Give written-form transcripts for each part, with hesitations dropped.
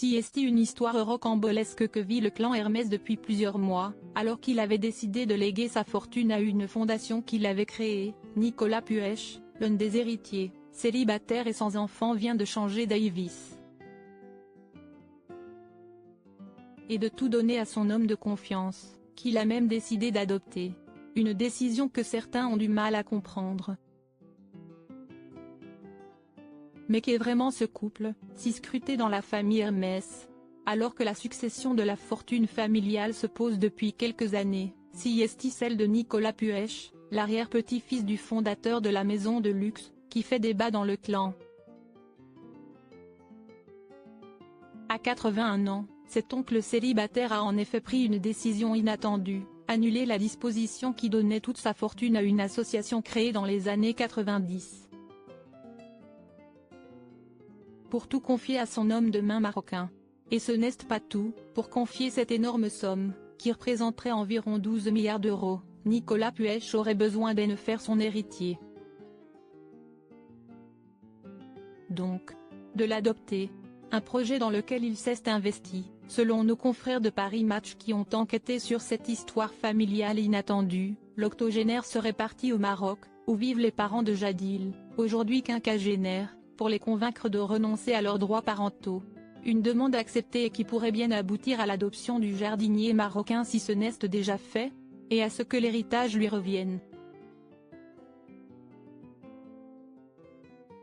Si est une histoire rocambolesque que vit le clan Hermès depuis plusieurs mois, alors qu'il avait décidé de léguer sa fortune à une fondation qu'il avait créée. Nicolas Puech, l'un des héritiers, célibataire et sans enfant, vient de changer d'avis et de tout donner à son homme de confiance, qu'il a même décidé d'adopter. Une décision que certains ont du mal à comprendre. Mais qu'est vraiment ce couple, si scruté dans la famille Hermès? Alors que la succession de la fortune familiale se pose depuis quelques années, si est celle de Nicolas Puech, l'arrière-petit-fils du fondateur de la maison de luxe, qui fait débat dans le clan. À 81 ans, cet oncle célibataire a en effet pris une décision inattendue, annuler la disposition qui donnait toute sa fortune à une association créée dans les années 90. Pour tout confier à son homme de main marocain. Et ce n'est pas tout, pour confier cette énorme somme, qui représenterait environ 12 milliards d'euros, Nicolas Puech aurait besoin d'en faire son héritier. Donc, de l'adopter. Un projet dans lequel il s'est investi, selon nos confrères de Paris Match qui ont enquêté sur cette histoire familiale inattendue. L'octogénaire serait parti au Maroc, où vivent les parents de Jadil, aujourd'hui quinquagénaire, pour les convaincre de renoncer à leurs droits parentaux. Une demande acceptée et qui pourrait bien aboutir à l'adoption du jardinier marocain si ce n'est déjà fait, et à ce que l'héritage lui revienne.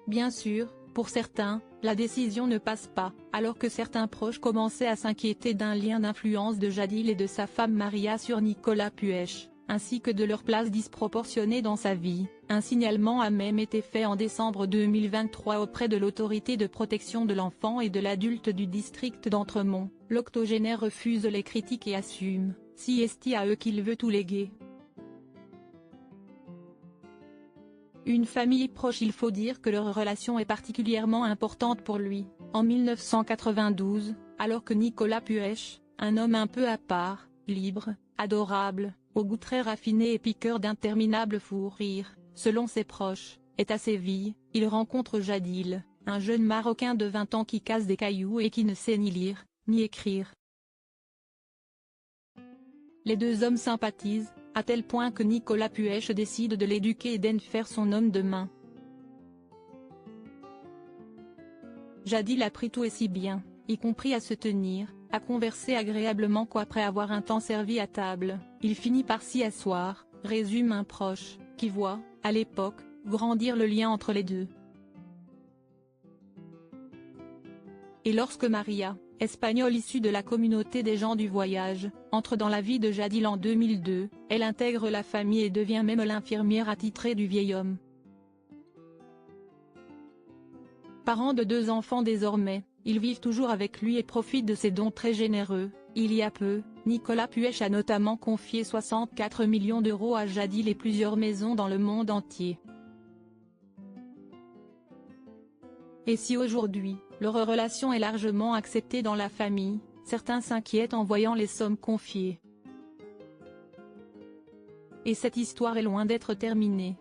Bien sûr, pour certains, la décision ne passe pas, alors que certains proches commençaient à s'inquiéter d'un lien d'influence de Jadil et de sa femme Maria sur Nicolas Puech, ainsi que de leur place disproportionnée dans sa vie. Un signalement a même été fait en décembre 2023 auprès de l'autorité de protection de l'enfant et de l'adulte du district d'Entremont. L'octogénaire refuse les critiques et assume, si est à eux qu'il veut tout léguer. Une famille proche. Il faut dire que leur relation est particulièrement importante pour lui. En 1992, alors que Nicolas Puech, un homme un peu à part, libre, adorable, au goût très raffiné et piqueur d'interminables fous rires, selon ses proches, est à Séville, il rencontre Jadil, un jeune Marocain de 20 ans qui casse des cailloux et qui ne sait ni lire, ni écrire. Les deux hommes sympathisent, à tel point que Nicolas Puech décide de l'éduquer et d'en faire son homme de main. Jadil a pris tout et si bien, y compris à se tenir, à converser agréablement qu'après avoir un temps servi à table, il finit par s'y asseoir, résume un proche, qui voit, à l'époque, grandir le lien entre les deux. Et lorsque Maria, espagnole issue de la communauté des gens du voyage, entre dans la vie de Jadil en 2002, elle intègre la famille et devient même l'infirmière attitrée du vieil homme. Parent de 2 enfants désormais, ils vivent toujours avec lui et profitent de ses dons très généreux. Il y a peu, Nicolas Puech a notamment confié 64 millions d'euros à Jadil et plusieurs maisons dans le monde entier. Et si aujourd'hui, leur relation est largement acceptée dans la famille, certains s'inquiètent en voyant les sommes confiées. Et cette histoire est loin d'être terminée.